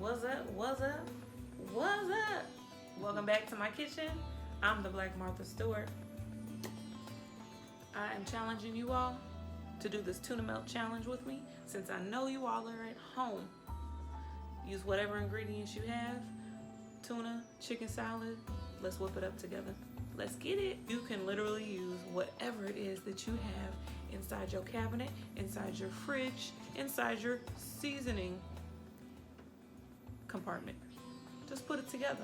What's up? What's up? What's up? Welcome back to my kitchen. I'm the Black Martha Stewart. I am challenging you all to do this tuna melt challenge with me since I know you all are at home. Use whatever ingredients you have. Tuna, chicken salad. Let's whip it up together. Let's get it. You can literally use whatever it is that you have inside your cabinet, inside your fridge, inside your seasoning compartment. Just put it together.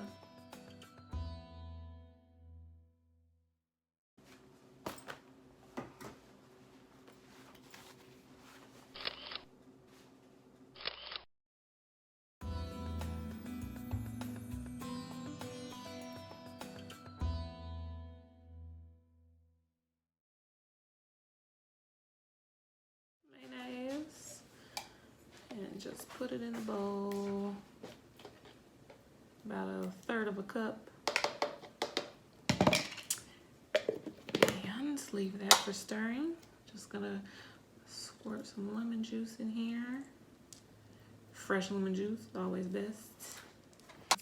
Mayonnaise. And just put it in a bowl. About a third of a cup. And leave that for stirring. Just gonna squirt some lemon juice in here. Fresh lemon juice, always best. A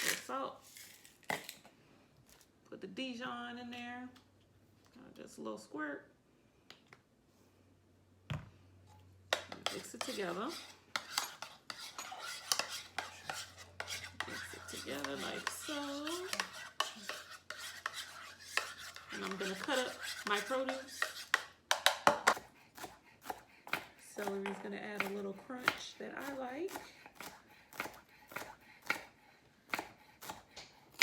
little salt. Put the Dijon in there. Just a little squirt. Mix it together. Together like so. And I'm gonna cut up my produce. Celery's gonna add a little crunch that I like.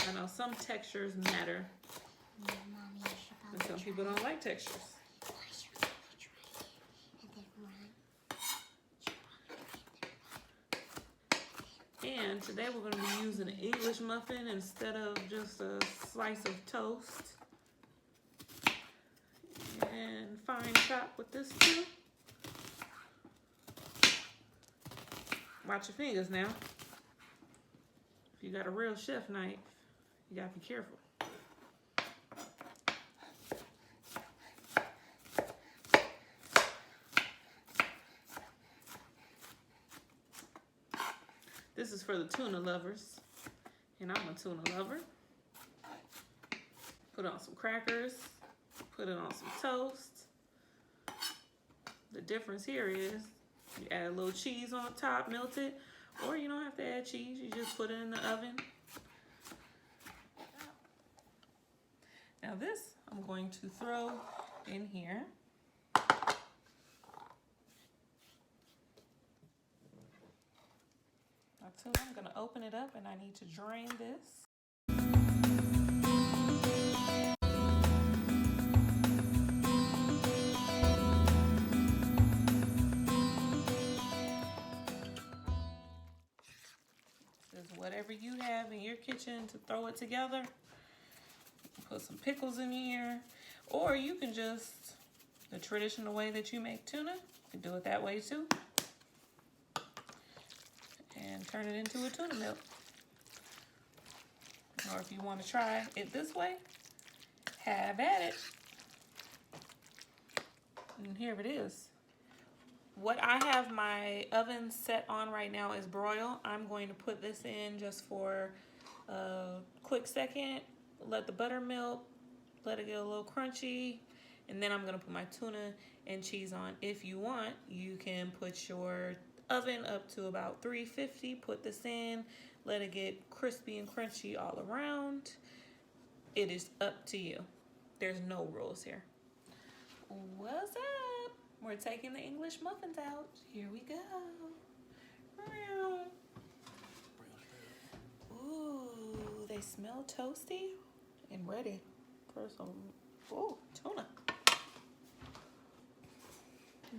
I know some textures matter. And some people don't like textures. And today we're going to be using an English muffin instead of just a slice of toast. And fine chop with this too. Watch your fingers now. If you got a real chef knife, you got to be careful. This is for the tuna lovers, and I'm a tuna lover. Put on some crackers, put it on some toast. The difference here is you add a little cheese on top, melt it, or you don't have to add cheese, you just put it in the oven. Now this I'm going to throw in here. So I'm going to open it up and I need to drain this. Just whatever you have in your kitchen to throw it together. Put some pickles in here. Or you can just, the traditional way that you make tuna, you can do it that way too. And turn it into a tuna melt. Or if you want to try it this way, have at it. And here it is. What I have my oven set on right now is broil. I'm going to put this in just for a quick second, let the butter melt, let it get a little crunchy, and then I'm going to put my tuna and cheese on. If you want, you can put your oven up to about 350. Put this in, let it get crispy and crunchy all around. It is up to you. There's no rules here. What's up? We're taking the English muffins out. Here we go. Ooh, they smell toasty and ready for some tuna.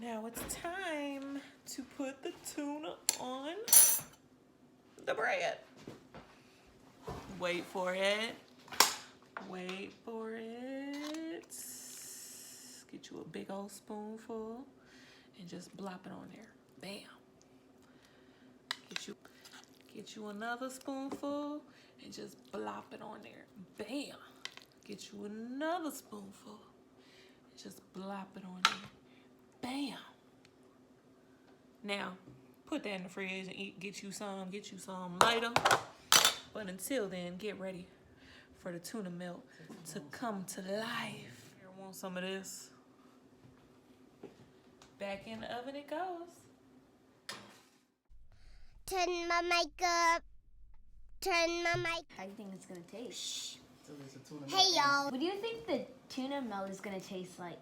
Now it's time to put the tuna on the bread. Wait for it. Wait for it. Get you a big old spoonful and just blop it on there. Bam. Get you another spoonful and just blop it on there. Bam. Get you another spoonful and just blop it on there. Bam. Now, put that in the fridge and eat. Get you some later. But until then, get ready for the tuna melt to come to life. Here, want some of this? Back in the oven it goes. Turn my mic up. Turn my mic. How do you think it's gonna taste? Shh. Hey y'all. What do you think the tuna melt is gonna taste like?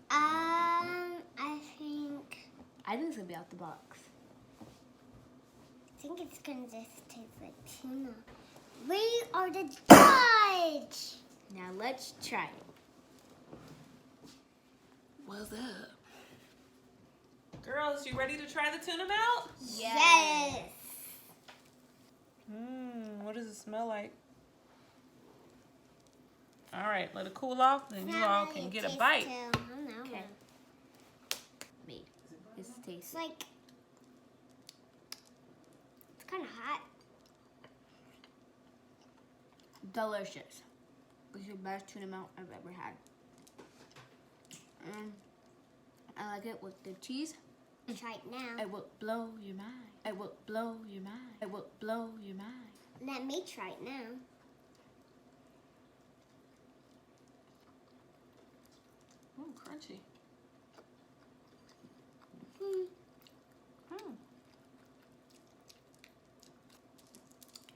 I think it's gonna be out the box. I think it's gonna just taste like tuna. We are the judge. Now let's try it. What's up? Girls, you ready to try the tuna melt? Yes. What does it smell like? All right, let it cool off, then you all can get a bite. Okay. Me. This tastes It's like it's kind of hot. delicious. It's the best tuna melt I've ever had. I like it with the cheese. Try it now. It will blow your mind. It will blow your mind. It will blow your mind. Let me try it now. Crunchy.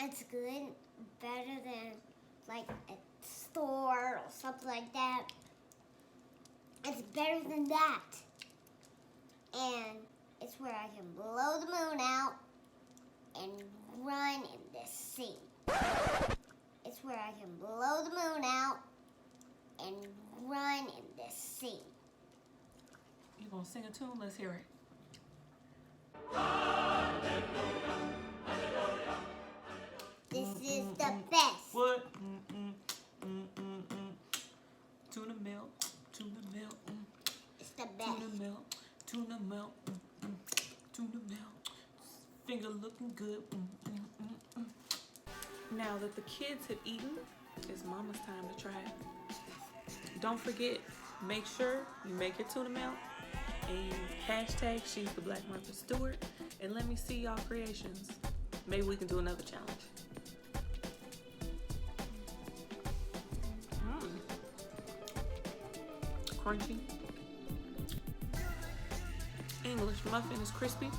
It's good. Better than like a store or something like that. It's better than that. And it's where I can blow the moon out and run in the sea. It's where I can blow the moon out and run in the sea. You gonna sing a tune? Let's hear it. This is the best. What? Tuna melt, tuna melt. It's the best. Tuna melt, tuna melt, tuna melt. Finger looking good. Now that the kids have eaten, it's Mama's time to try it. Don't forget, make sure you make your tuna melt and use hashtag shestheblackmarthastewart and let me see y'all creations. Maybe we can do another challenge. Crunchy. English muffin is crispy.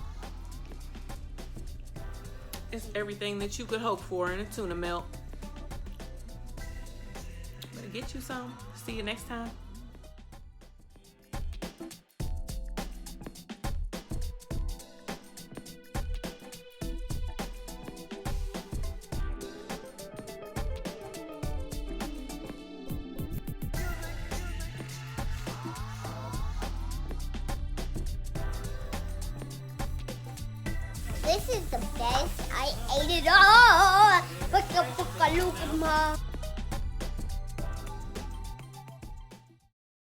It's everything that you could hope for in a tuna melt. Better get you some. See you next time. This is the best. I ate it all. Look at the